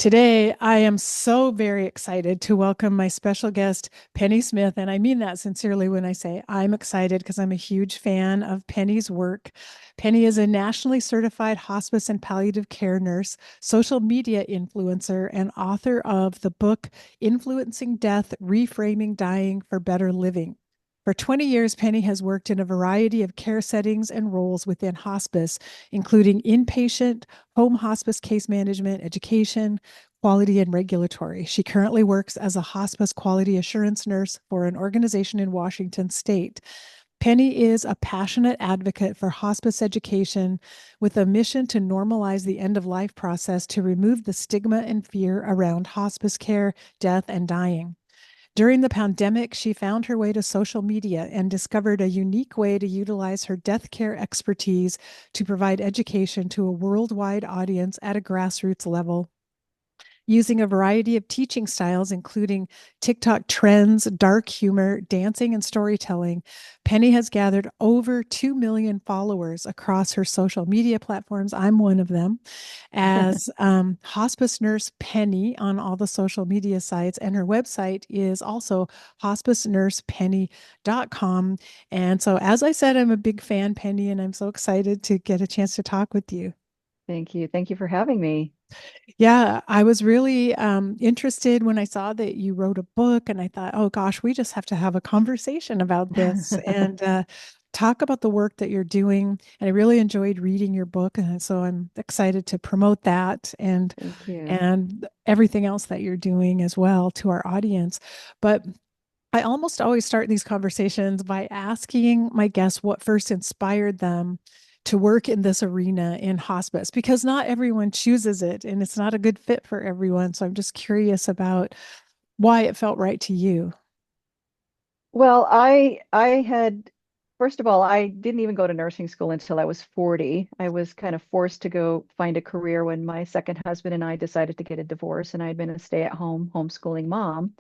Today, I am so very excited to welcome my special guest, Penny Smith. And I mean that sincerely when I say I'm excited because I'm a huge fan of Penny's work. Penny is a nationally certified hospice and palliative care nurse, social media influencer, and author of the book Influencing Death, Reframing Dying for Better Living. For 20 years, Penny has worked in a variety of care settings and roles within hospice, including inpatient, home hospice case management, education, quality, and regulatory. She currently works as a hospice quality assurance nurse for an organization in Washington state. Penny is a passionate advocate for hospice education with a mission to normalize the end of life process to remove the stigma and fear around hospice care, death, and dying. During the pandemic, she found her way to social media and discovered a unique way to utilize her death care expertise to provide education to a worldwide audience at a grassroots level. Using a variety of teaching styles, including TikTok trends, dark humor, dancing, and storytelling, Penny has gathered over 2 million followers across her social media platforms. I'm one of them, as Hospice Nurse Penny on all the social media sites. And her website is also hospicenursepenny.com. And so, as I said, I'm a big fan, Penny, and I'm so excited to get a chance to talk with you. Thank you. Thank you for having me. Yeah, I was really interested when I saw that you wrote a book, and I thought, oh gosh, we just have to have a conversation about this and talk about the work that you're doing. And I really enjoyed reading your book, and so I'm excited to promote that Thank you. and everything else that you're doing as well to our audience. But I almost always start these conversations by asking my guests what first inspired them to work in this arena in hospice, because not everyone chooses it and it's not a good fit for everyone. So I'm just curious about why it felt right to you. Well, I had first of all, I didn't even go to nursing school until I was 40. I was kind of forced to go find a career when my second husband and I decided to get a divorce, and I had been a stay-at-home homeschooling mom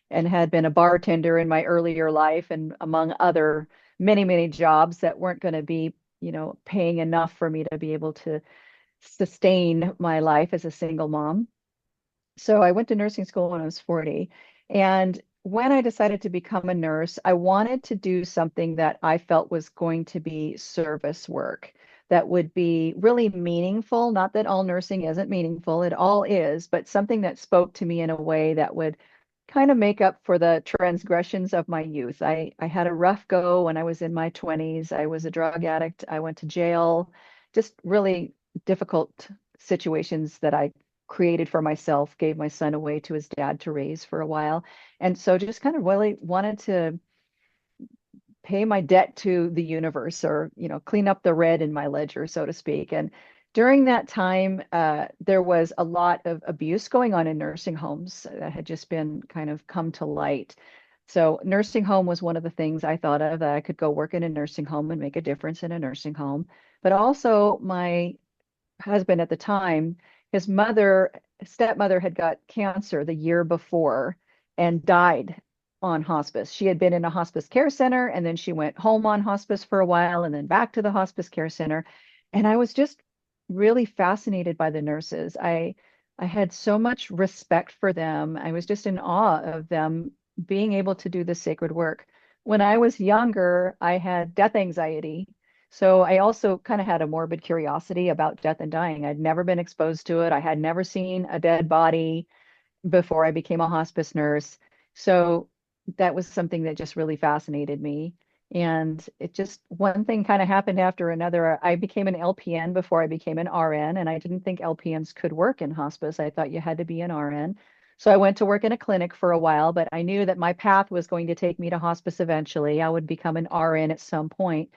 and had been a bartender in my earlier life and among other many jobs that weren't going to be, paying enough for me to be able to sustain my life as a single mom. So I went to nursing school when I was 40. And when I decided to become a nurse, I wanted to do something that I felt was going to be service work that would be really meaningful. Not that all nursing isn't meaningful, it all is, but something that spoke to me in a way that would kind of make up for the transgressions of my youth. I had a rough go when I was in my 20s. I was a drug addict. I went to jail, just really difficult situations that I created for myself, gave my son away to his dad to raise for a while. And so just kind of really wanted to pay my debt to the universe or, clean up the red in my ledger, so to speak. And during that time, there was a lot of abuse going on in nursing homes that had just been kind of come to light. So nursing home was one of the things I thought of that I could go work in a nursing home and make a difference in a nursing home. But also my husband at the time, his stepmother had got cancer the year before and died on hospice. She had been in a hospice care center and then she went home on hospice for a while and then back to the hospice care center. And I was just really fascinated by the nurses. I had so much respect for them. I was just in awe of them being able to do this sacred work. When I was younger, I had death anxiety, so I also kind of had a morbid curiosity about death and dying. I'd never been exposed to it. I had never seen a dead body before I became a hospice nurse. So that was something that just really fascinated me. And it just one thing kind of happened after another. I became an LPN before I became an RN, and I didn't think LPNs could work in hospice. I thought you had to be an RN. So I went to work in a clinic for a while, but I knew that my path was going to take me to hospice eventually. I would become an RN at some point.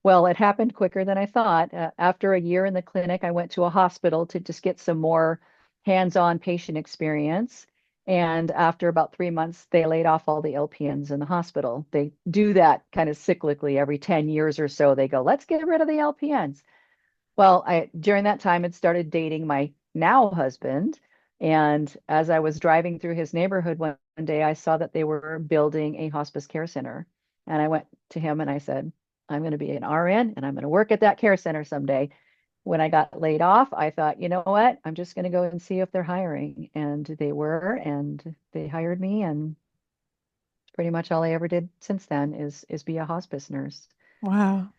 Well, it happened quicker than I thought. After a year in the clinic, I went to a hospital to just get some more hands-on patient experience. And after about 3 months, they laid off all the LPNs in the hospital. They do that kind of cyclically every 10 years or so. They go, let's get rid of the LPNs. Well, I during that time had started dating my now husband. And as I was driving through his neighborhood one day, I saw that they were building a hospice care center. And I went to him and I said, I'm going to be an RN and I'm going to work at that care center someday. When I got laid off, I thought, you know what? I'm just going to go and see if they're hiring. And they were, and they hired me. And pretty much all I ever did since then is be a hospice nurse. Wow.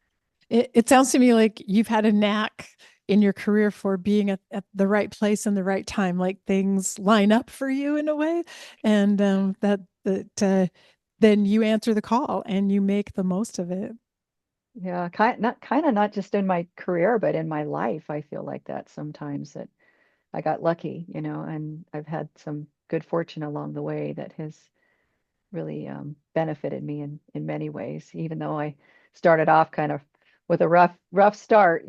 It sounds to me like you've had a knack in your career for being at the right place and the right time, like things line up for you in a way, and then you answer the call and you make the most of it. Yeah, not just in my career, but in my life. I feel like that sometimes that I got lucky, and I've had some good fortune along the way that has really benefited me in many ways. Even though I started off kind of with a rough start,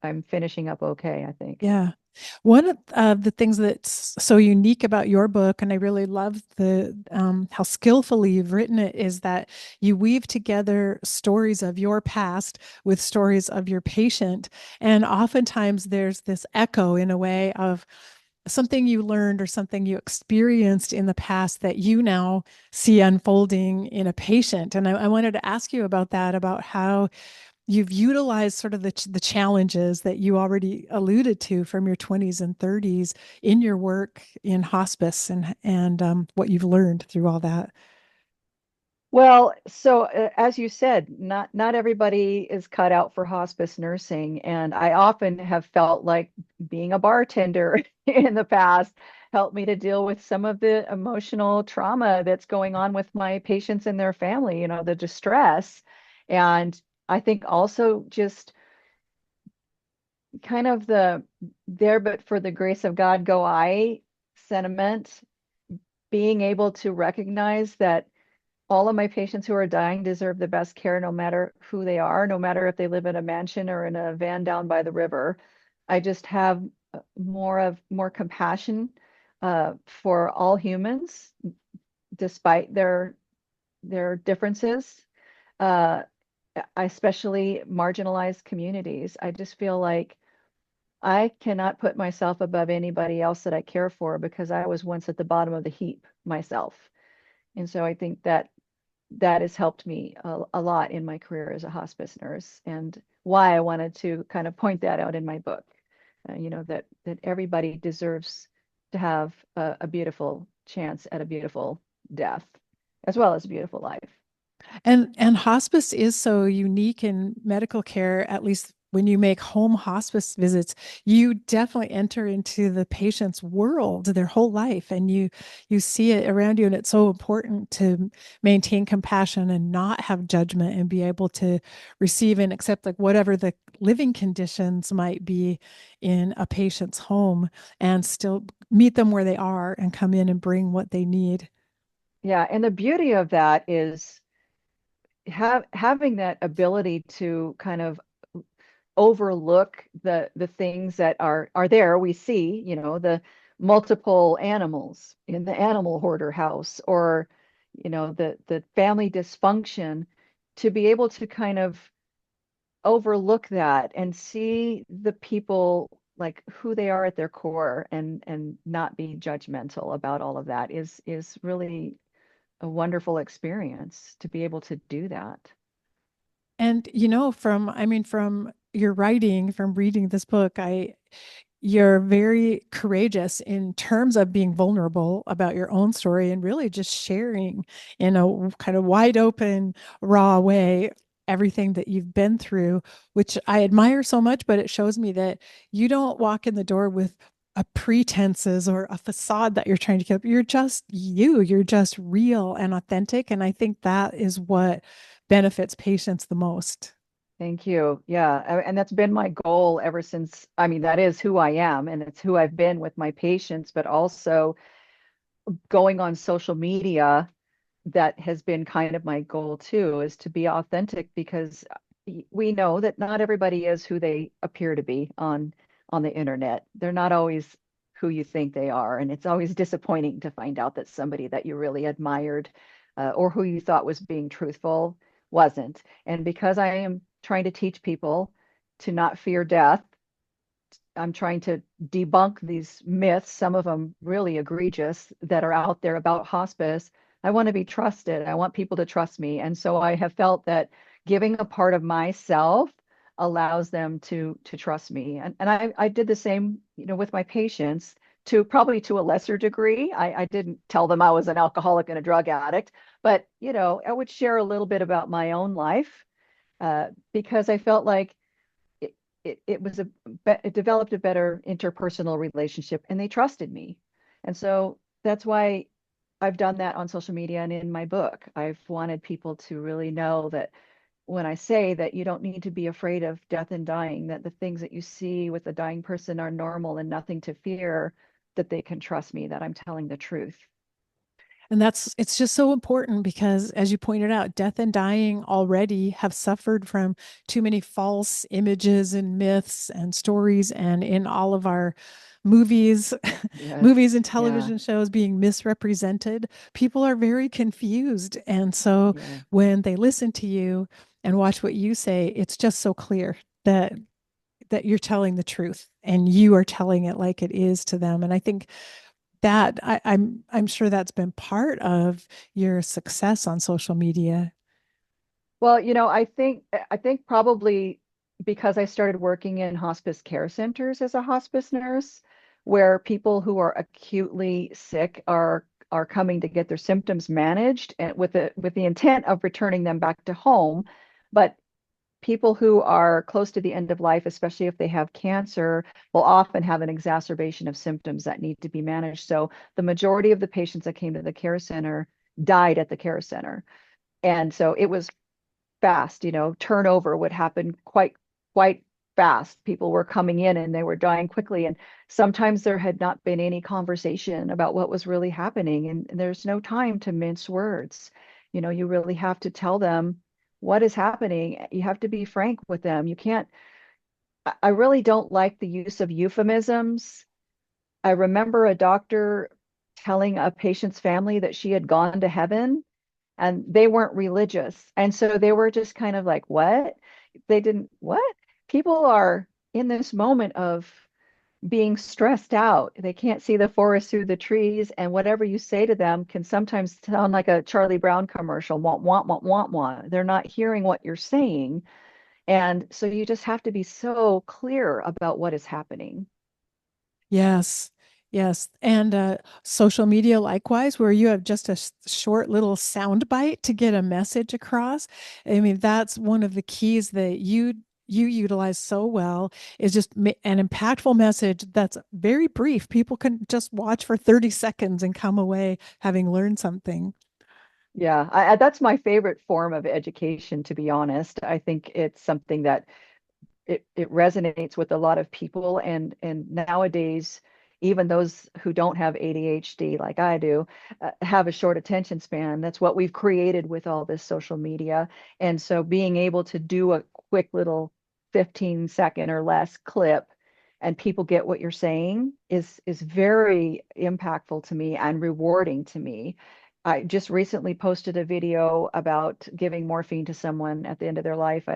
I'm finishing up okay, I think. Yeah. One of the things that's so unique about your book, and I really love the how skillfully you've written it, is that you weave together stories of your past with stories of your patient, and oftentimes there's this echo in a way of something you learned or something you experienced in the past that you now see unfolding in a patient. And I wanted to ask you about that, about how you've utilized sort of the challenges that you already alluded to from your 20s and 30s in your work in hospice and what you've learned through all that. Well, so as you said, not everybody is cut out for hospice nursing, and I often have felt like being a bartender in the past helped me to deal with some of the emotional trauma that's going on with my patients and their family, the distress. And I think also just kind of the there but for the grace of God go I sentiment, being able to recognize that all of my patients who are dying deserve the best care no matter who they are, no matter if they live in a mansion or in a van down by the river. I just have more compassion for all humans, despite their differences, uh, especially marginalized communities. I just feel like I cannot put myself above anybody else that I care for because I was once at the bottom of the heap myself. And so I think that has helped me a lot in my career as a hospice nurse, and why I wanted to kind of point that out in my book. That everybody deserves to have a beautiful chance at a beautiful death, as well as a beautiful life. And hospice is so unique in medical care, at least when you make home hospice visits, you definitely enter into the patient's world their whole life, and you see it around you. And it's so important to maintain compassion and not have judgment and be able to receive and accept like whatever the living conditions might be in a patient's home and still meet them where they are and come in and bring what they need. Yeah, and the beauty of that is having that ability to kind of overlook the things that are there. We see, the multiple animals in the animal hoarder house, or the family dysfunction, to be able to kind of overlook that and see the people like who they are at their core, and not be judgmental about all of that is really a wonderful experience to be able to do that. And I mean, from your writing, from reading this book, you're very courageous in terms of being vulnerable about your own story and really just sharing in a kind of wide open, raw way everything that you've been through, which I admire so much. But it shows me that you don't walk in the door with a pretenses or a facade that you're trying to keep up. You're just you, you're just real and authentic. And I think that is what benefits patients the most. Thank you. Yeah, and that's been my goal ever since. I mean, that is who I am, and it's who I've been with my patients, but also going on social media, that has been kind of my goal too, is to be authentic, because we know that not everybody is who they appear to be on the internet. They're not always who you think they are, and it's always disappointing to find out that somebody that you really admired, or who you thought was being truthful, wasn't. And because I am trying to teach people to not fear death, I'm trying to debunk these myths, some of them really egregious, that are out there about hospice. I want to be trusted. I want people to trust me. And so I have felt that giving a part of myself allows them to trust me. And I did the same, with my patients, to probably to a lesser degree. I didn't tell them I was an alcoholic and a drug addict, but I would share a little bit about my own life, because I felt like it, it was it developed a better interpersonal relationship, and they trusted me. And so that's why I've done that on social media and in my book. I've wanted people to really know that when I say that you don't need to be afraid of death and dying, that the things that you see with a dying person are normal and nothing to fear, that they can trust me, that I'm telling the truth. And it's just so important because, as you pointed out, death and dying already have suffered from too many false images and myths and stories. And in all of our movies, Yes. movies and Yeah. television shows being misrepresented, people are very confused. And so Yeah. when they listen to you and watch what you say, it's just so clear that you're telling the truth and you are telling it like it is to them. And I think that I'm sure that's been part of your success on social media. Well, I think probably because I started working in hospice care centers as a hospice nurse, where people who are acutely sick are coming to get their symptoms managed, and with the intent of returning them back to home. But people who are close to the end of life, especially if they have cancer, will often have an exacerbation of symptoms that need to be managed. So the majority of the patients that came to the care center died at the care center. And so it was fast, turnover would happen quite fast. People were coming in and they were dying quickly. And sometimes there had not been any conversation about what was really happening. And there's no time to mince words. You really have to tell them what is happening. You have to be frank with them. You can't, I really don't like the use of euphemisms. I remember a doctor telling a patient's family that she had gone to heaven, and they weren't religious. And so they were just kind of like, what? They didn't, what? People are in this moment of being stressed out. They can't see the forest through the trees. And whatever you say to them can sometimes sound like a Charlie Brown commercial, want, want, want, want, want. They're not hearing what you're saying. And so you just have to be so clear about what is happening. Yes. Yes. And social media, likewise, where you have just a short little sound bite to get a message across. I mean, that's one of the keys that you utilize so well, is just an impactful message that's very brief. People can just watch for 30 seconds and come away having learned something. Yeah, that's my favorite form of education, to be honest. I think it's something that it resonates with a lot of people, and nowadays even those who don't have ADHD like I do, have a short attention span. That's what we've created with all this social media. And so being able to do a quick little 15-second or less clip and people get what you're saying is very impactful to me and rewarding to me. I just recently posted a video about giving morphine to someone at the end of their life.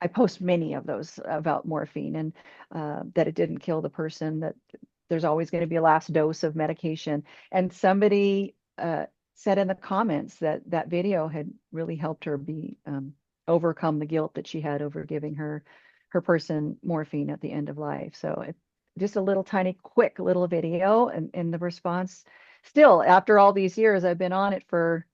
I post many of those about morphine, and that it didn't kill the person, that there's always going to be a last dose of medication. And somebody said in the comments that that video had really helped her be overcome the guilt that she had over giving her person morphine at the end of life. So just a little tiny, quick little video, and the response. Still, after all these years, I've been on it for,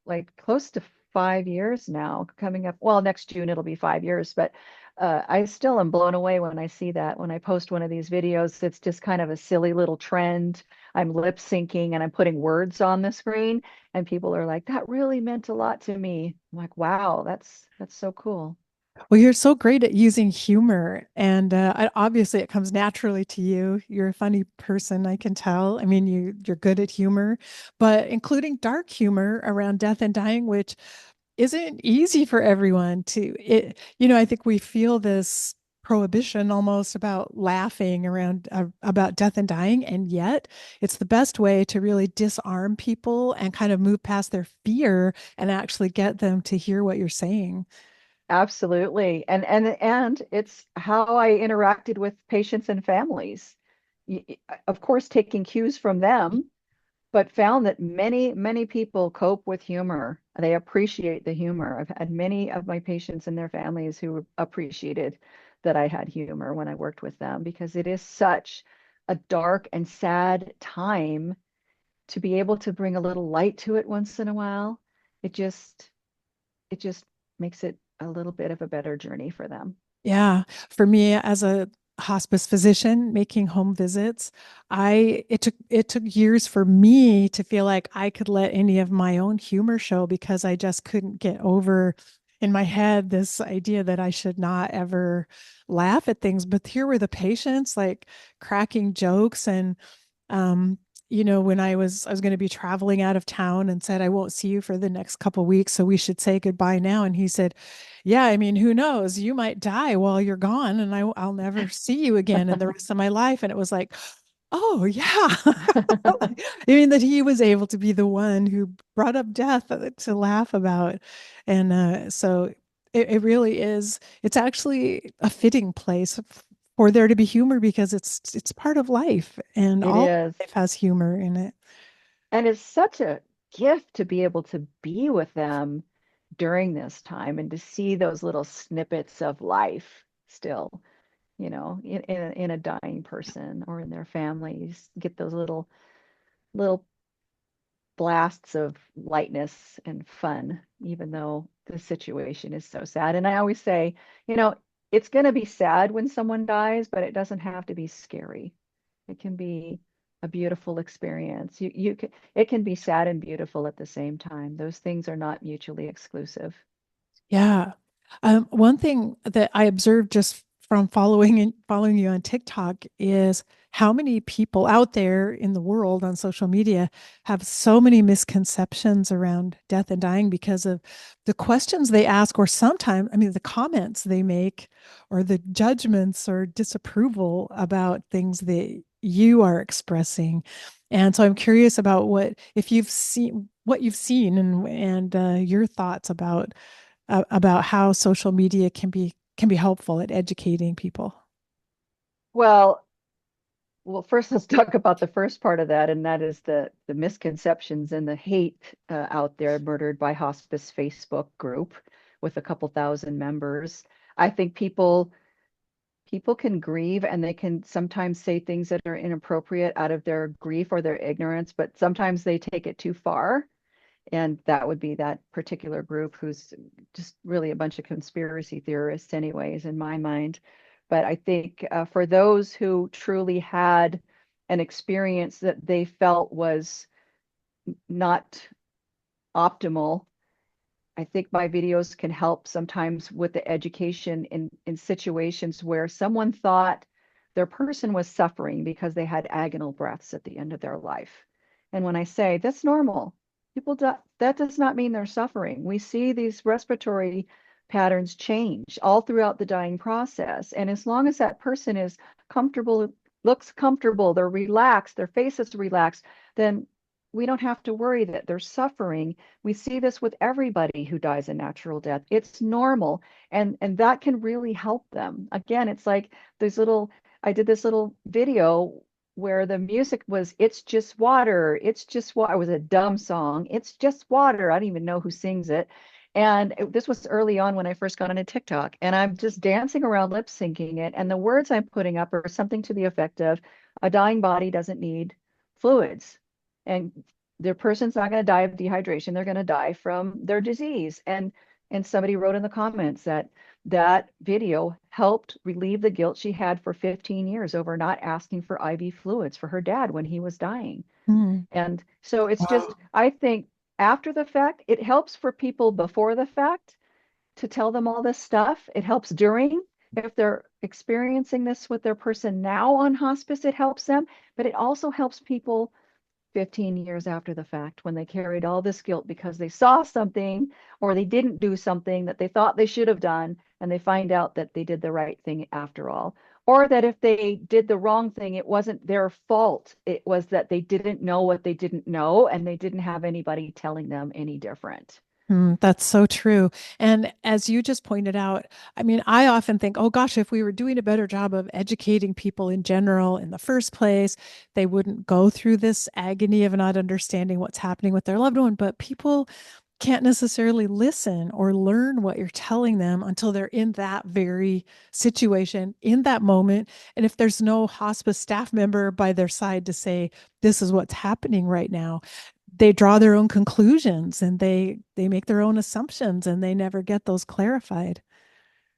like close to 5 years now, coming up. Well, next June it'll be 5 years, but I still am blown away when I see that. When I post one of these videos, it's just kind of a silly little trend. I'm lip syncing and I'm putting words on the screen, and people are like, "That really meant a lot to me." I'm like, "Wow, that's so cool." Well, you're so great at using humor, and obviously it comes naturally to you. You're a funny person, I can tell. I mean, you're good at humor, but including dark humor around death and dying, which isn't easy for everyone to. I think we feel this prohibition almost about laughing around about death and dying, and yet it's the best way to really disarm people and kind of move past their fear and actually get them to hear what you're saying. Absolutely. And it's how I interacted with patients and families. Of course, taking cues from them, but found that many people cope with humor. They appreciate the humor. I've had many of my patients and their families who appreciated that I had humor when I worked with them because it is such a dark and sad time to be able to bring a little light to it once in a while. It just it just makes it a little bit of a better journey for them. Yeah, for me as a hospice physician making home visits, I it took years for me to feel like I could let any of my own humor show because I just couldn't get over in my head this idea that I should not ever laugh at things. But here were the patients like cracking jokes and um when I was going to be traveling out of town and said I won't see you for the next couple weeks, so we should say goodbye now. And he said, "Yeah, I mean, who knows? You might die while you're gone, and I'll never see you again in the rest of my life." And it was like, "Oh yeah." I mean, that he was able to be the one who brought up death to laugh about, and so it really is. It's actually a fitting place for there to be humor because it's part of life, and It all is. life has humor in it. And it's such a gift to be able to be with them during this time and to see those little snippets of life still, in a dying person or in their families, get those little blasts of lightness and fun, even though the situation is so sad. And I always say, you know, it's going to be sad when someone dies, but it doesn't have to be scary. It can be a beautiful experience. It can be sad and beautiful at the same time. Those things are not mutually exclusive. Yeah. One thing that I observed just from following you on TikTok is how many people out there in the world on social media have so many misconceptions around death and dying because of the questions they ask, or sometimes, I mean, the comments they make, or the judgments or disapproval about things that you are expressing. And so I'm curious about what you've seen and your thoughts about how social media can be helpful at educating people. Well, well, first let's talk about the first part of that, and that is the misconceptions and the hate out there, Murdered by Hospice Facebook group with a couple thousand members. I think people can grieve and they can sometimes say things that are inappropriate out of their grief or their ignorance, but sometimes they take it too far. And that would be that particular group who's just really a bunch of conspiracy theorists, anyways, in my mind. But I think for those who truly had an experience that they felt was not optimal, I think my videos can help sometimes with the education in situations where someone thought their person was suffering because they had agonal breaths at the end of their life. And when I say that's normal, people do, that does not mean they're suffering. We see these respiratory patterns change all throughout the dying process. And as long as that person is comfortable, looks comfortable, they're relaxed, their face is relaxed, then we don't have to worry that they're suffering. We see this with everybody who dies a natural death. It's normal, and that can really help them. Again, it's like these little I did this little video where the music was "It's Just Water, It's Just Water." It was a dumb song. It's just water. I don't even know who sings it. And this was early on when I first got into TikTok, and I'm just dancing around lip syncing it. And the words I'm putting up are something to the effect of, "A dying body doesn't need fluids." And the person's not going to die of dehydration. They're going to die from their disease. And somebody wrote in the comments that that video helped relieve the guilt she had for 15 years over not asking for IV fluids for her dad when he was dying. Mm. And so it's Wow. just, I think after the fact, it helps for people before the fact to tell them all this stuff. It helps during. If they're experiencing this with their person now on hospice, it helps them, but it also helps people 15 years after the fact when they carried all this guilt because they saw something or they didn't do something that they thought they should have done, and they find out that they did the right thing after all. Or that if they did the wrong thing, it wasn't their fault. It was that they didn't know what they didn't know and they didn't have anybody telling them any different. That's so true. And as you just pointed out, I mean, I often think, oh gosh, if we were doing a better job of educating people in general in the first place, they wouldn't go through this agony of not understanding what's happening with their loved one. But people can't necessarily listen or learn what you're telling them until they're in that very situation, in that moment. And if there's no hospice staff member by their side to say, this is what's happening right now, they draw their own conclusions and they make their own assumptions and they never get those clarified.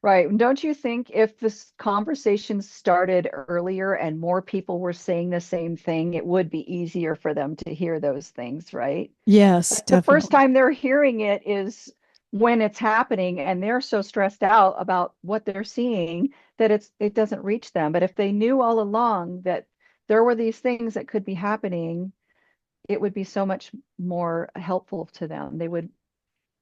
Right. And don't you think if this conversation started earlier and more people were saying the same thing, it would be easier for them to hear those things, right? Yes, But the first definitely. time they're hearing it is when it's happening, and they're so stressed out about what they're seeing that it doesn't reach them. But if they knew all along that there were these things that could be happening, it would be so much more helpful to them.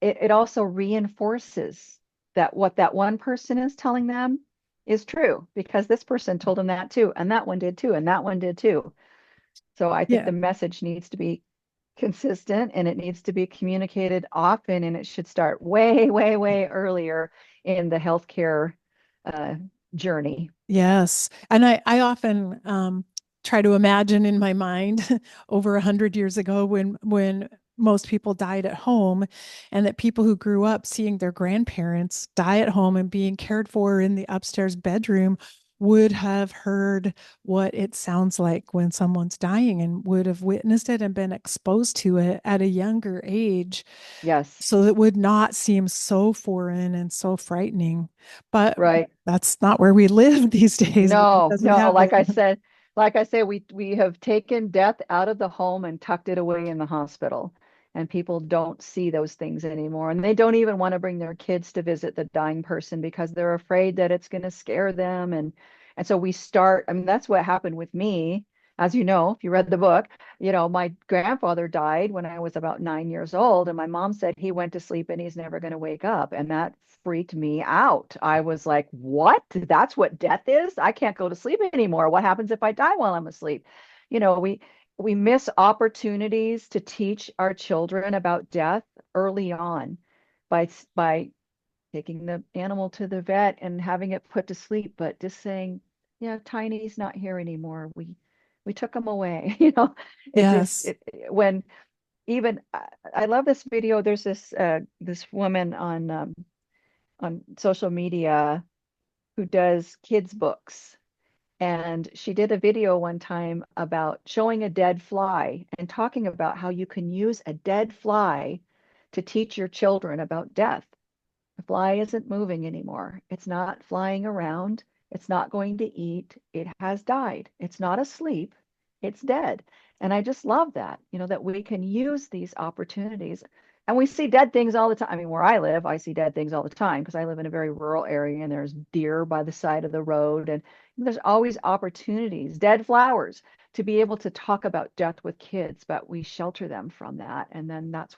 It also reinforces that what that one person is telling them is true because this person told them that too, and that one did too, and that one did too. So I think Yeah. the message needs to be consistent and it needs to be communicated often, and it should start way, way, way earlier in the healthcare uh, journey. Yes. And I often try to imagine in my mind over 100 years ago when most people died at home and that people who grew up seeing their grandparents die at home and being cared for in the upstairs bedroom would have heard what it sounds like when someone's dying and would have witnessed it and been exposed to it at a younger age Yes, so it would not seem so foreign and so frightening. But right. that's not where we live these days No, because we no, have it. like I said, we have taken death out of the home and tucked it away in the hospital. And people don't see those things anymore. And they don't even want to bring their kids to visit the dying person because they're afraid that it's going to scare them. And so we start, I mean, that's what happened with me. As you know, if you read the book, my grandfather died when I was about 9 years old, and my mom said he went to sleep and he's never going to wake up. And that freaked me out. I was like, what? That's what death is? I can't go to sleep anymore. What happens if I die while I'm asleep? You know, we miss opportunities to teach our children about death early on by taking the animal to the vet and having it put to sleep, but just saying, yeah, Tiny's not here anymore. We took him away. It just Yes. it when even I love this video. There's this woman on social media who does kids books. And she did a video one time about showing a dead fly and talking about how you can use a dead fly to teach your children about death. The fly isn't moving anymore. It's not flying around. It's not going to eat. It has died. It's not asleep. It's dead. And I just love that, that we can use these opportunities. And we see dead things all the time. I mean, where I live, I see dead things all the time because I live in a very rural area and there's deer by the side of the road. And there's always opportunities, dead flowers, to be able to talk about death with kids, but we shelter them from that. And then that's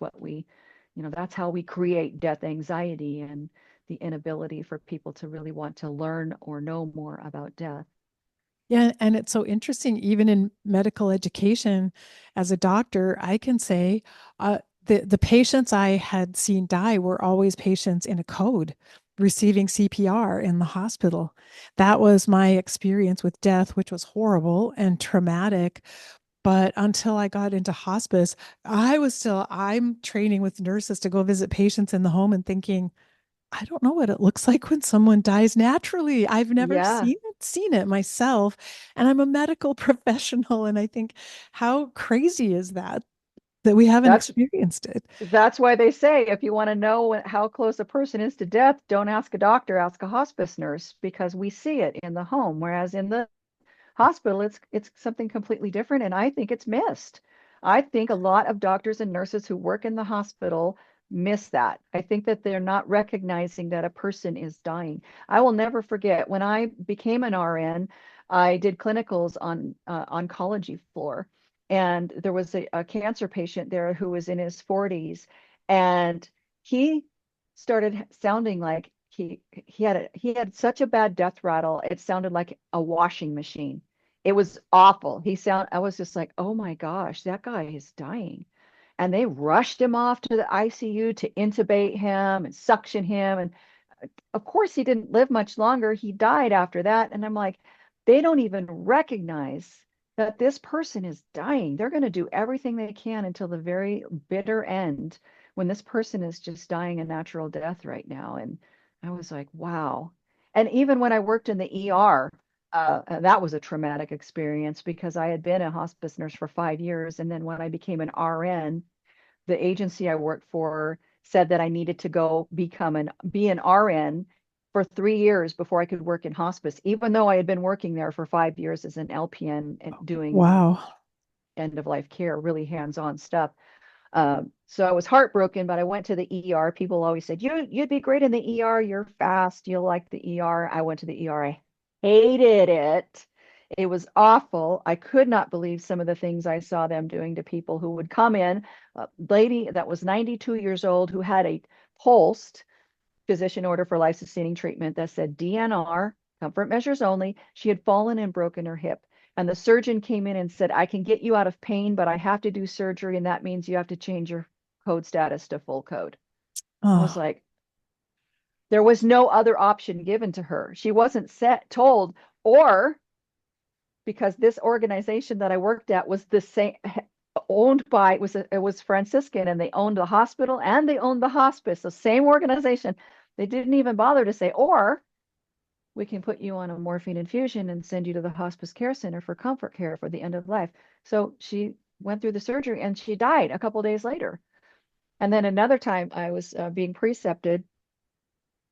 how we create death anxiety and the inability for people to really want to learn or know more about death. Yeah, and it's so interesting, even in medical education, as a doctor, I can say the patients I had seen die were always patients in a code receiving CPR in the hospital. That was my experience with death, which was horrible and traumatic. But until I got into hospice, I'm training with nurses to go visit patients in the home and thinking, I don't know what it looks like when someone dies naturally. I've never Yeah, seen it myself. And I'm a medical professional. And I think, how crazy is that we haven't that's experienced it? that's why they say if you want to know how close a person is to death, don't ask a doctor, ask a hospice nurse because we see it in the home, whereas in the hospital, it's something completely different, and I think it's missed. I think a lot of doctors and nurses who work in the hospital miss that. I think that they're not recognizing that a person is dying. I will never forget when I became an RN, I did clinicals on oncology floor, and there was a cancer patient there who was in his 40s, and he started sounding like he had such a bad death rattle. It sounded like a washing machine. It was awful. I was just like, oh my gosh, that guy is dying. and they rushed him off to the ICU to intubate him and suction him. And of course, he didn't live much longer. He died after that. And I'm like, they don't even recognize that this person is dying. They're going to do everything they can until the very bitter end when this person is just dying a natural death right now. And I was like, wow. And even when I worked in the ER, that was a traumatic experience because I had been a hospice nurse for 5 years. And then when I became an RN, the agency I worked for said that I needed to go be an RN for 3 years before I could work in hospice, even though I had been working there for 5 years as an LPN and doing Wow. end of life care, really hands-on stuff. So I was heartbroken, but I went to the ER. People always said, you'd be great in the ER. You're fast. You'll like the ER. I went to the ER. I hated it. It was awful. I could not believe some of the things I saw them doing to people who would come in. A lady that was 92 years old who had a pulsed physician order for life-sustaining treatment that said DNR, comfort measures only. She had fallen and broken her hip. And the surgeon came in and said, I can get you out of pain, but I have to do surgery. And that means you have to change your code status to full code. I was Oh, like, there was no other option given to her. She wasn't told, or because this organization that I worked at was the same, owned by, it was Franciscan, and they owned the hospital and they owned the hospice, the same organization. They didn't even bother to say, or we can put you on a morphine infusion and send you to the hospice care center for comfort care for the end of life. So she went through the surgery and she died a couple days later. And then another time I was being precepted,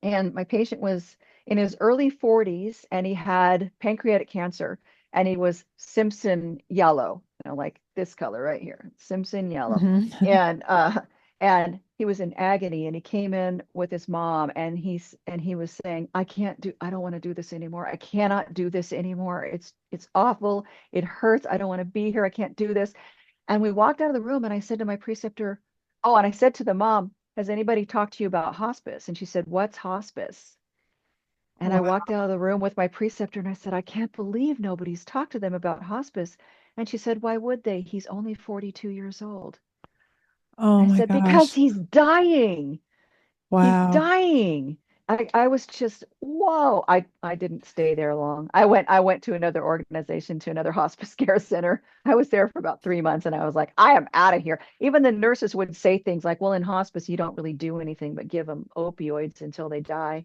and my patient was in his early 40s and he had pancreatic cancer, and he was Simpson yellow, like this color right here, Simpson yellow. mhm. And he was in agony, and he came in with his mom, and he was saying, I don't want to do this anymore. I cannot do this anymore. It's awful. It hurts. I don't want to be here. I can't do this. And we walked out of the room, and I said to my preceptor, oh, and I said to the mom, has anybody talked to you about hospice? And she said, what's hospice? And I Wow. walked out of the room with my preceptor and I said, I can't believe nobody's talked to them about hospice. And she said, why would they? He's only 42 years old. Oh I my said, because gosh. he's dying. He's Wow. dying. I was just, whoa. I didn't stay there long. I went to another organization, to another hospice care center. I was there for about 3 months and I was like, I am out of here. Even the nurses would say things like, well, in hospice, you don't really do anything but give them opioids until they die.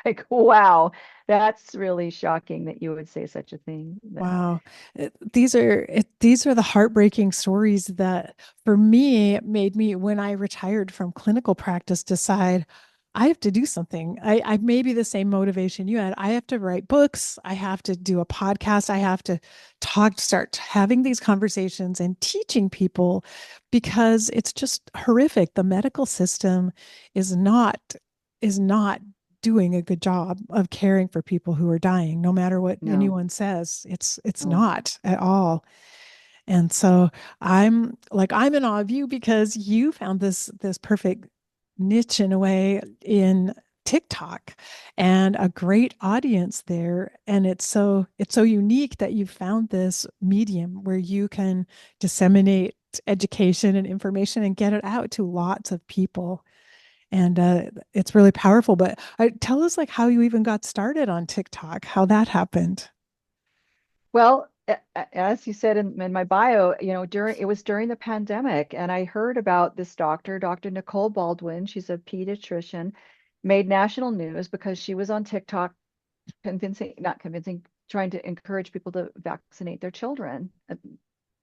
Like, wow, that's really shocking that you would say such a thing. But Wow. These are the heartbreaking stories that for me made me, when I retired from clinical practice, decide I have to do something. I maybe the same motivation you had. I have to write books. I have to do a podcast. I have to start having these conversations and teaching people, because it's just horrific. The medical system is not doing a good job of caring for people who are dying, no matter what no, anyone says. It's no. not at all. And so I'm in awe of you, because you found this perfect niche in a way in TikTok, and a great audience there. And it's so unique that you found this medium where you can disseminate education and information and get it out to lots of people. And it's really powerful. But tell us, like, how you even got started on TikTok, how that happened. Well, as you said in my bio, it was during the pandemic, and I heard about this doctor, Dr. Nicole Baldwin. She's a pediatrician, made national news because she was on TikTok not convincing, trying to encourage people to vaccinate their children.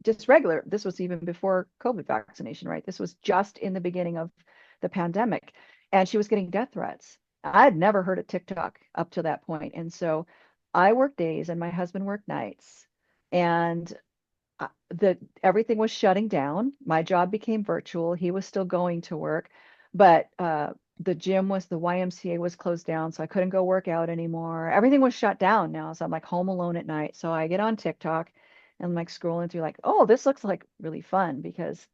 Just regular. This was even before COVID vaccination, right? This was just in the beginning of the pandemic. And she was getting death threats. I had never heard of TikTok up to that point. And so I worked days and my husband worked nights. And everything was shutting down. My job became virtual. He was still going to work, but the YMCA was closed down, so I couldn't go work out anymore. Everything was shut down now, so I'm like home alone at night. So I get on TikTok and like scrolling through, like, oh, this looks like really fun because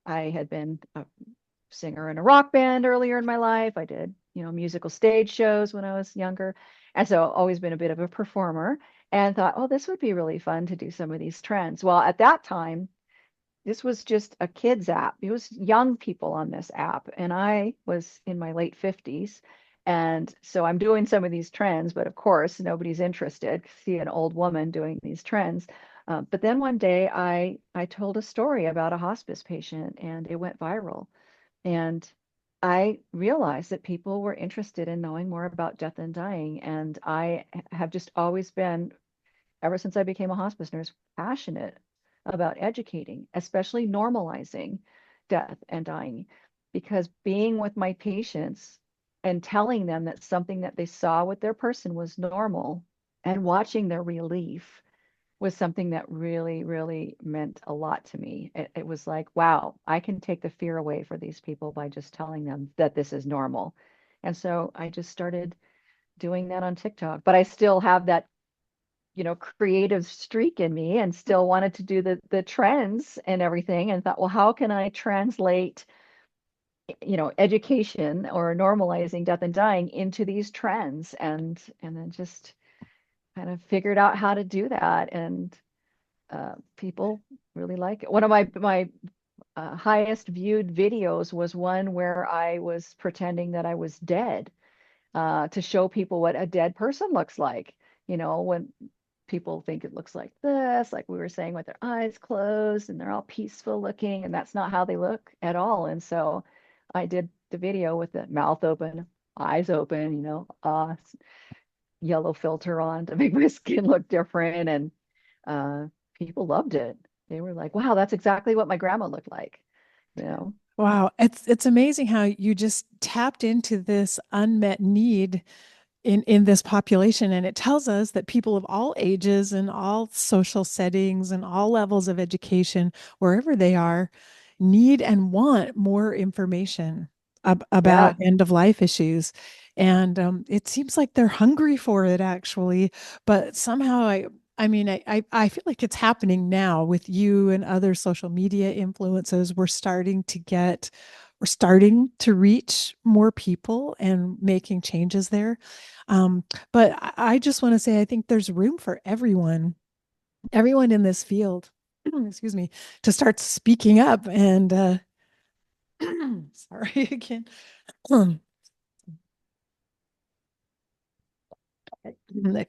I had been a singer in a rock band earlier in my life. I did, musical stage shows when I was younger. And so always been a bit of a performer, and thought, oh, this would be really fun to do some of these trends. Well, at that time, this was just a kids app. It was young people on this app, and I was in my late 50s. And so I'm doing some of these trends, but of course, nobody's interested. See an old woman doing these trends. But then one day I told a story about a hospice patient and it went viral. And I realized that people were interested in knowing more about death and dying. And I have just always been, ever since I became a hospice nurse, passionate about educating, especially normalizing death and dying, because being with my patients and telling them that something that they saw with their person was normal and watching their relief was something that really, really meant a lot to me. It was like, wow, I can take the fear away for these people by just telling them that this is normal. And so I just started doing that on TikTok, but I still have that, creative streak in me and still wanted to do the trends and everything and thought, well, how can I translate, education or normalizing death and dying into these trends and then just kind of figured out how to do that and people really like it. One of my highest viewed videos was one where I was pretending that I was dead to show people what a dead person looks like. When people think it looks like this, like we were saying, with their eyes closed and they're all peaceful looking, and that's not how they look at all. And so I did the video with the mouth open, eyes open, yellow filter on to make my skin look different. And uh, people loved it. They were like, wow, that's exactly what my grandma looked like, you know? Wow, it's amazing how you just tapped into this unmet need in this population, and it tells us that people of all ages and all social settings and all levels of education, wherever they are, need and want more information about Yeah, end of life issues. And it seems like they're hungry for it, actually. But somehow I mean, I feel like it's happening now with you and other social media influencers. We're starting to reach more people and making changes there. But I just want to say, I think there's room for everyone in this field, excuse me, to start speaking up and, sorry again,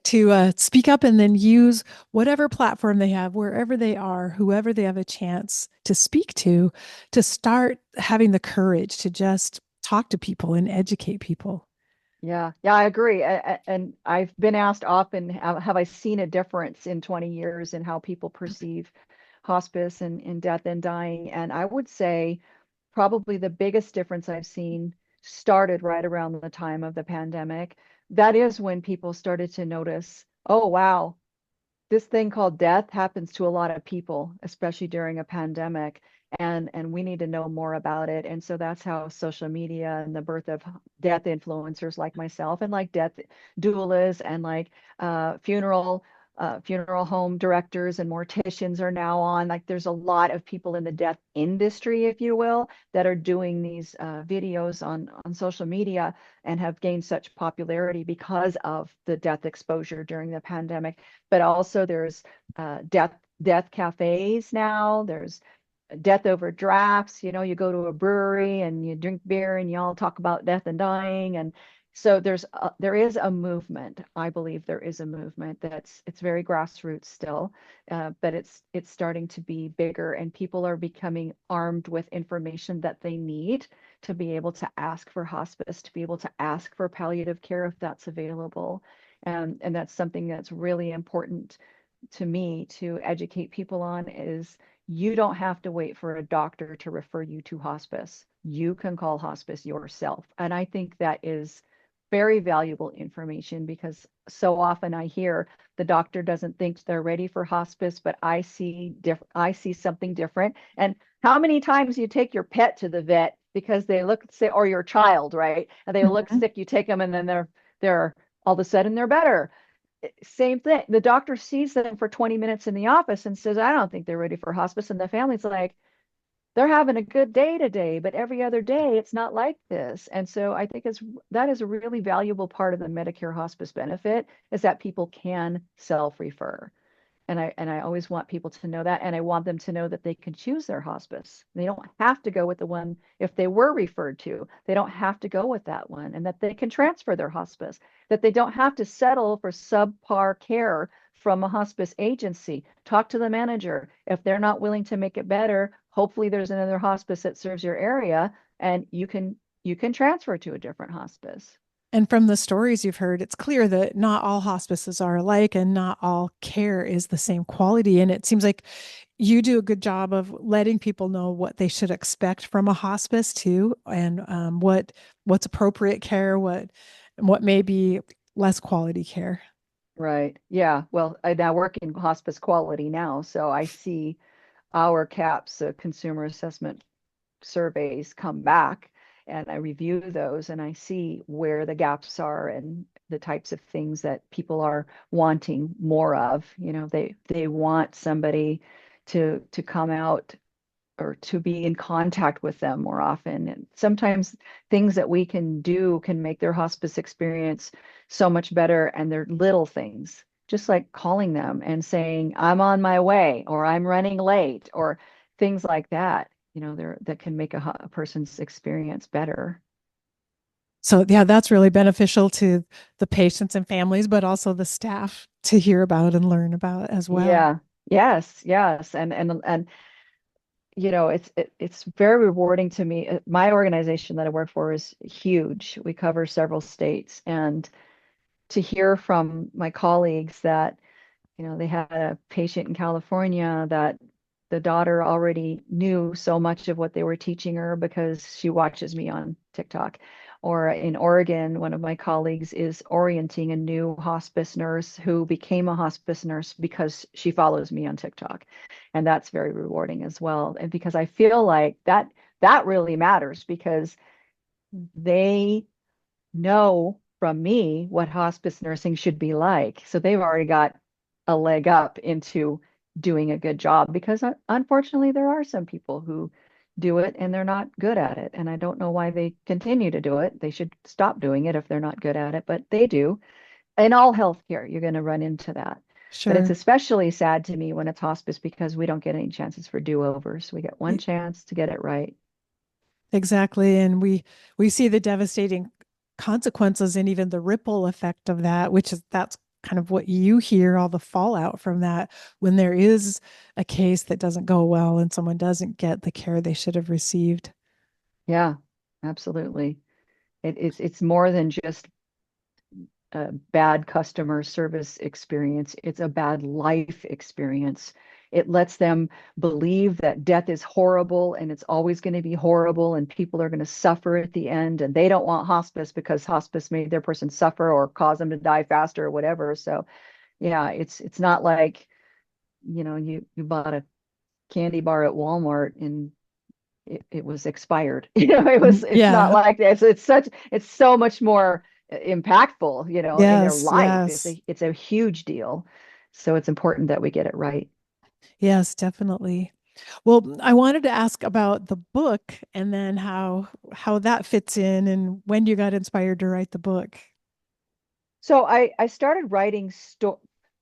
to speak up and then use whatever platform they have, wherever they are, whoever they have a chance to speak to start having the courage to just talk to people and educate people. yeah, yeah, I agree. And I've been asked often, have I seen a difference in 20 years in how people perceive hospice and death and dying? And I would say probably the biggest difference I've seen started right around the time of the pandemic. That is when people started to notice, oh, wow, this thing called death happens to a lot of people, especially during a pandemic, and we need to know more about it. And so that's how social media and the birth of death influencers like myself and like death doulas and like funeral home directors and morticians are now on. Like there's a lot of people in the death industry, if you will, that are doing these videos on social media and have gained such popularity because of the death exposure during the pandemic. But also there's death cafes now. There's death over drafts. You go to a brewery and you drink beer and you all talk about death and dying. And so there is a movement. I believe there is a movement it's very grassroots still, but it's starting to be bigger, and people are becoming armed with information that they need to be able to ask for hospice, to be able to ask for palliative care if that's available. And that's something that's really important to me to educate people on is you don't have to wait for a doctor to refer you to hospice. You can call hospice yourself. And I think that is very valuable information because so often I hear the doctor doesn't think they're ready for hospice, but I see something different. And how many times you take your pet to the vet because they look sick, or your child, right? And they look Mhm. sick, you take them and then they're all of a sudden they're better. Same thing. The doctor sees them for 20 minutes in the office and says, I don't think they're ready for hospice. And the family's like, they're having a good day today, but every other day it's not like this. And so I think that is a really valuable part of the Medicare hospice benefit is that people can self-refer. And I always want people to know that. And I want them to know that they can choose their hospice. They don't have to go with the one if they were referred to. They don't have to go with that one, and that they can transfer their hospice, that they don't have to settle for subpar care from a hospice agency. Talk to the manager. If they're not willing to make it better, hopefully there's another hospice that serves your area and you can transfer to a different hospice. And from the stories you've heard, it's clear that not all hospices are alike and not all care is the same quality. And it seems like you do a good job of letting people know what they should expect from a hospice too, and what's appropriate care, what may be less quality care. Right. Yeah. Well, I now work in hospice quality now, so I see our CAPS, consumer assessment surveys, come back, and I review those, and I see where the gaps are and the types of things that people are wanting more of. They want somebody to come out or to be in contact with them more often. And sometimes things that we can do can make their hospice experience so much better. And they're little things, just like calling them and saying, I'm on my way, or I'm running late, or things like that. That can make a person's experience better. So yeah, that's really beneficial to the patients and families, but also the staff to hear about and learn about as well. Yeah. Yes. Yes. And it's very rewarding to me. My organization that I work for is huge. We cover several states, and to hear from my colleagues that they had a patient in California that the daughter already knew so much of what they were teaching her because she watches me on TikTok. Or in Oregon, one of my colleagues is orienting a new hospice nurse who became a hospice nurse because she follows me on TikTok. And that's very rewarding as well. And because I feel like that really matters, because they know from me what hospice nursing should be like. So they've already got a leg up into doing a good job, because unfortunately there are some people who do it and they're not good at it. And I don't know why they continue to do it. They should stop doing it if they're not good at it, but they do. In all healthcare, you're going to run into that. But it's Sure. especially sad to me when it's hospice, because we don't get any chances for do-overs. We get one chance to get it right. Exactly. And we see the devastating consequences and even the ripple effect of that, which is that's kind of what you hear, all the fallout from that when there is a case that doesn't go well and someone doesn't get the care they should have received. Yeah, absolutely. It's more than just a bad customer service experience. It's a bad life experience. It lets them believe that death is horrible and it's always going to be horrible and people are going to suffer at the end, and they don't want hospice because hospice made their person suffer or cause them to die faster or whatever. So yeah, it's not like, you bought a candy bar at Walmart and it was expired. It's not Yeah. like that. It's so much more impactful, in their Yes. life. It's Yes. a huge deal. So it's important that we get it right. Yes, definitely. Well, I wanted to ask about the book and then how that fits in and when you got inspired to write the book. So I started writing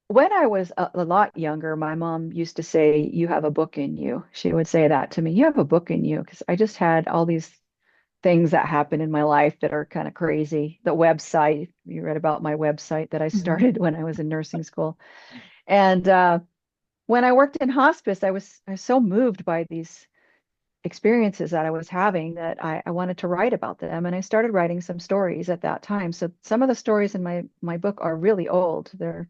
when I was a lot younger. My mom used to say, "You have a book in you." She would say that to me, "You have a book in you," because I just had all these things that happen in my life that are kind of crazy. The website, you read about my website that I Mhm. started when I was in nursing school. And when I worked in hospice, I was so moved by these experiences that I was having that I wanted to write about them. And I started writing some stories at that time. So some of the stories in my book are really old. They're,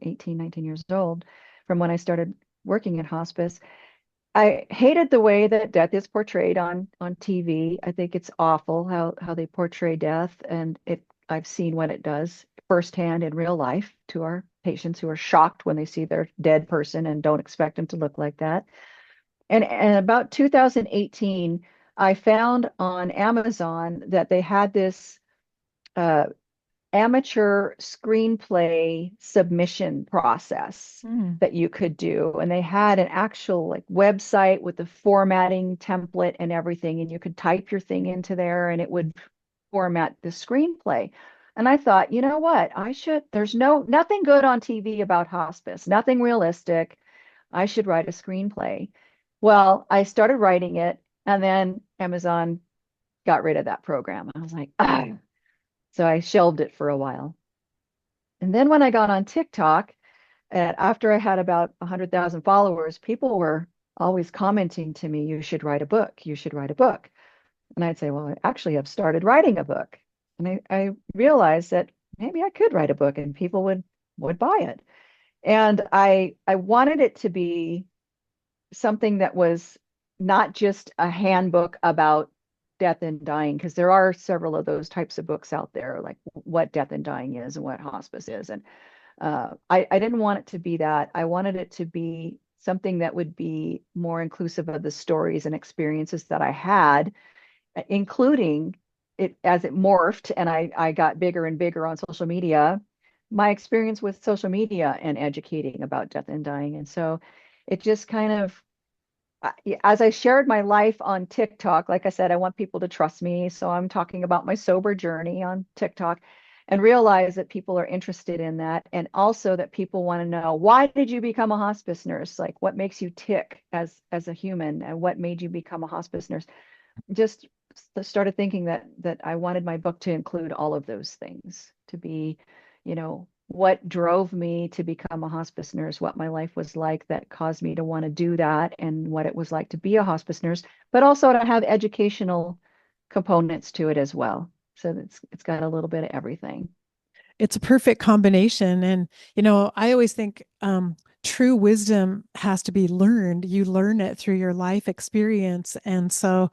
18, 19 years old from when I started working in hospice. I hated the way that death is portrayed on TV. I think it's awful how they portray death, and I've seen what it does firsthand in real life to our patients who are shocked when they see their dead person and don't expect them to look like that. And about 2018, I found on Amazon that they had this uh, amateur screenplay submission process Mm. that you could do. And they had an actual like website with the formatting template and everything. And you could type your thing into there and it would format the screenplay. And I thought, you know what? There's nothing good on TV about hospice, nothing realistic. I should write a screenplay. Well, I started writing it, and then Amazon got rid of that program. I was like, ah. So I shelved it for a while. And then when I got on TikTok, and after I had about 100,000 followers, people were always commenting to me, you should write a book. You should write a book. And I'd say, well, I actually have started writing a book. And I realized that maybe I could write a book and people would buy it. And I wanted it to be something that was not just a handbook about death and dying, because there are several of those types of books out there, like what death and dying is and what hospice is. And I didn't want it to be that. I wanted it to be something that would be more inclusive of the stories and experiences that I had, including it as it morphed and I got bigger and bigger on social media, my experience with social media and educating about death and dying. And so it just kind of, as I shared my life on TikTok, like I said, I want people to trust me. So I'm talking about my sober journey on TikTok and realize that people are interested in that. And also that people want to know, why did you become a hospice nurse? Like what makes you tick as a human and what made you become a hospice nurse? Just started thinking that I wanted my book to include all of those things, to be, what drove me to become a hospice nurse, what my life was like that caused me to want to do that, and what it was like to be a hospice nurse, but also to have educational components to it as well. So it's got a little bit of everything. It's a perfect combination. And, I always think true wisdom has to be learned. You learn it through your life experience. And so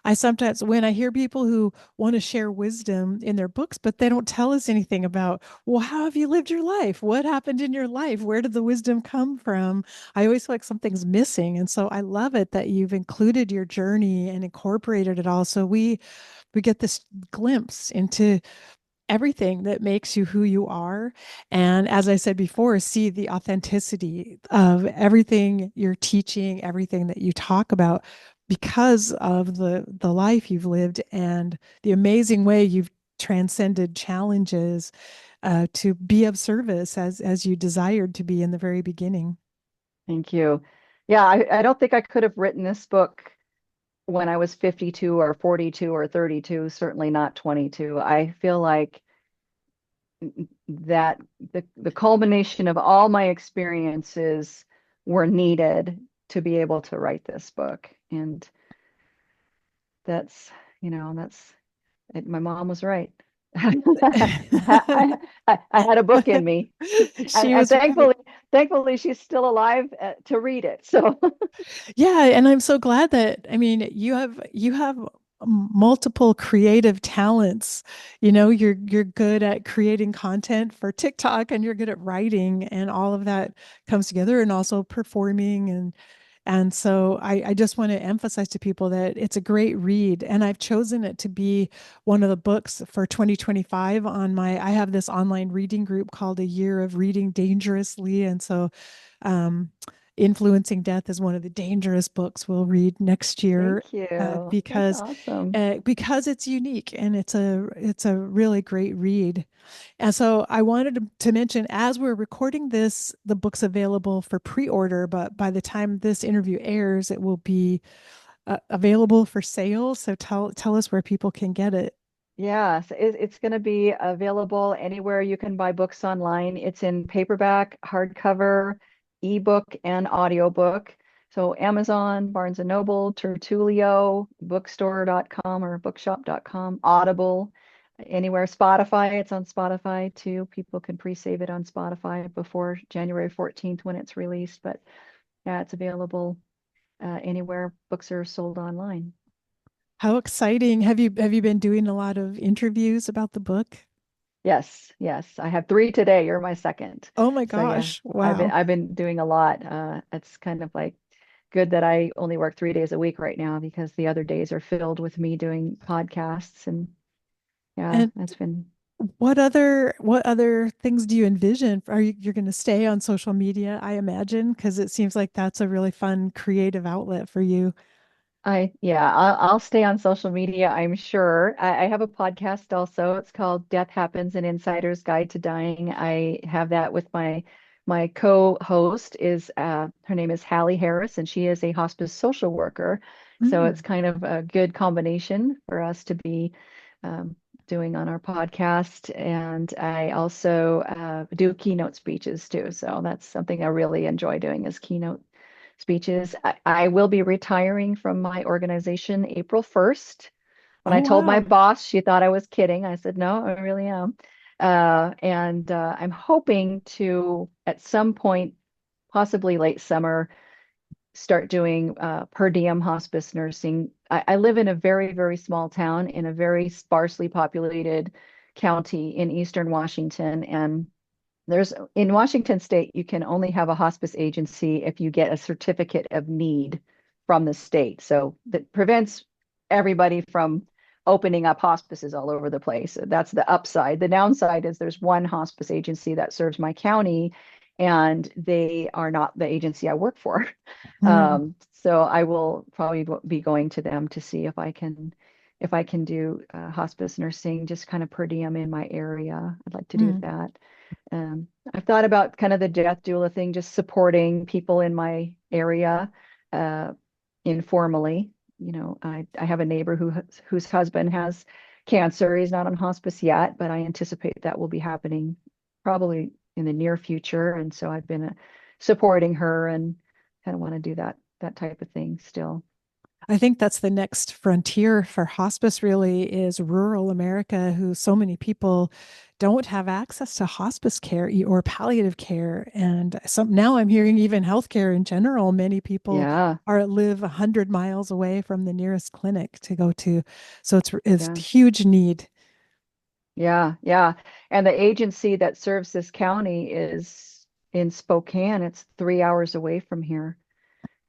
I sometimes, when I hear people who want to share wisdom in their books, but they don't tell us anything about, well, how have you lived your life? What happened in your life? Where did the wisdom come from? I always feel like something's missing. And so I love it that you've included your journey and incorporated it all. So we get this glimpse into everything that makes you who you are. And as I said before, see the authenticity of everything you're teaching, everything that you talk about because of the life you've lived and the amazing way you've transcended challenges to be of service as you desired to be in the very beginning. Thank you. Yeah, I don't think I could have written this book when I was 52 or 42 or 32, certainly not 22. I feel like that the culmination of all my experiences were needed to be able to write this book. And that's, that's it, my mom was right. I had a book in me, and, She and was right. thankfully, she's still alive to read it. So Yeah, and I'm so glad that I mean you have multiple creative talents. You're good at creating content for TikTok and you're good at writing and all of that comes together and also performing and so I just want to emphasize to people that it's a great read and I've chosen it to be one of the books for 2025 on my I have this online reading group called A Year of Reading Dangerously and so um Influencing Death is one of the dangerous books we'll read next year thank you. That's because awesome. because it's unique and it's a really great read. And so I wanted to mention as we're recording this, the book's available for pre-order, but by the time this interview airs, it will be available for sale. So tell us where people can get it. Yeah, so it's going to be available anywhere you can buy books online. It's in paperback, hardcover, ebook, and audiobook. So Amazon, Barnes& and Noble, Tertulio, bookstore.com or bookshop.com, Audible, anywhere. Spotify, it's on Spotify too. People can pre-save it on Spotify before January 14th when it's released. But yeah, it's available anywhere books are sold online. How exciting. Have you been doing a lot of interviews about the book? Yes, yes. I have three today. You're my second. Oh my So yeah, gosh. I've been Wow. I've been doing a lot. It's kind of like good that I only work 3 days a week right now because the other days are filled with me doing podcasts and yeah, And that's been what other things do you envision? Are you're going to stay on social media, I imagine, because it seems like that's a really fun creative outlet for you. I'll stay on social media, I'm sure. I have a podcast also. It's called Death Happens: An Insider's Guide to Dying. I have that with my co-host is her name is Hallie Harris, and she is a hospice social worker. So it's Mm. kind of a good combination for us to be um, doing on our podcast. And I also do keynote speeches too. So that's something I really enjoy doing is keynote speeches. I will be retiring from my organization April 1st. When Oh, I told my wow. boss, she thought I was kidding. I said, no, I really am. And I'm hoping to, at some point, possibly late summer, start doing per diem hospice nursing. I live in a very, very small town in a very sparsely populated county in Eastern Washington. And there's in Washington State, you can only have a hospice agency if you get a certificate of need from the state. So that prevents everybody from opening up hospices all over the place. That's the upside. The downside is there's one hospice agency that serves my county, and they are not the agency I work for. Mm, So I will probably be going to them to see if I can do hospice nursing just kind of per diem in my area. I'd like to do mm. that. I've thought about kind of the death doula thing, just supporting people in my area uh, informally. I have a neighbor whose husband has cancer. He's not on hospice yet, but I anticipate that will be happening probably in the near future. And so I've been supporting her and kind of want to do that type of thing still. I think that's the next frontier for hospice, really, is rural America, who so many people don't have access to hospice care or palliative care. And some now I'm hearing even healthcare in general, many people Yeah, are live 100 miles away from the nearest clinic to go to. So it's yeah, huge need. yeah. And the agency that serves this county is in Spokane. It's 3 hours away from here.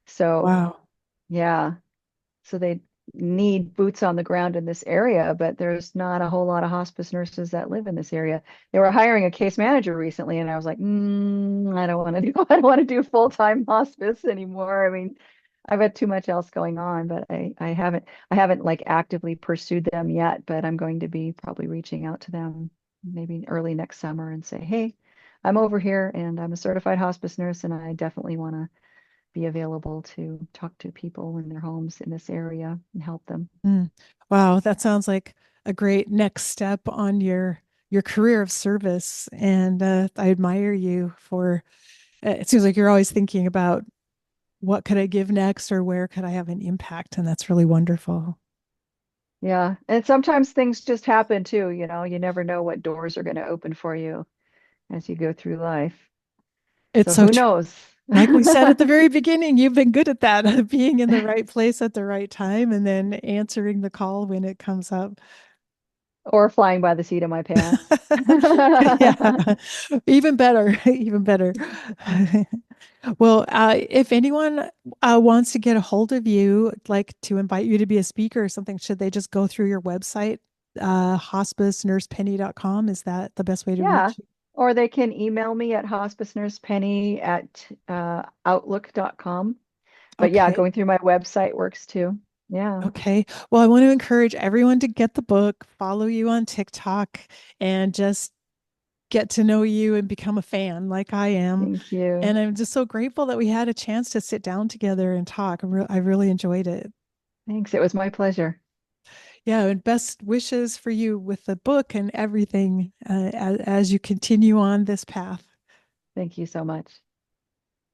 So, Wow. yeah. So they need boots on the ground in this area, but there's not a whole lot of hospice nurses that live in this area. They were hiring a case manager recently, and I was like, I don't want to do I don't want to do full-time hospice anymore. I mean, I've had too much else going on, but I haven't like actively pursued them yet, but I'm going to be probably reaching out to them maybe early next summer and say, hey, I'm over here and I'm a certified hospice nurse, and I definitely want to be available to talk to people in their homes in this area and help them. Mm. Wow, that sounds like a great next step on your career of service. And I admire you for it seems like you're always thinking about what could I give next or where could I have an impact? And that's really wonderful. Yeah. And sometimes things just happen too, you never know what doors are going to open for you as you go through life. It's So so who true. knows? Like we said at the very beginning, you've been good at that, of being in the right place at the right time and then answering the call when it comes up. Or flying by the seat of my pants. Yeah, even better, even better. Well, if anyone wants to get a hold of you, like to invite you to be a speaker or something, should they just go through your website, hospicenursepenny.com? Is that the best way to Yeah. reach you? Or they can email me at hospicenursepenny at outlook.com. But yeah, Okay. going through my website works too. Yeah. Okay. Well, I want to encourage everyone to get the book, follow you on TikTok, and just get to know you and become a fan like I am. Thank you. And I'm just so grateful that we had a chance to sit down together and talk. I really enjoyed it. Thanks. It was my pleasure. Yeah, and best wishes for you with the book and everything as you continue on this path. Thank you so much.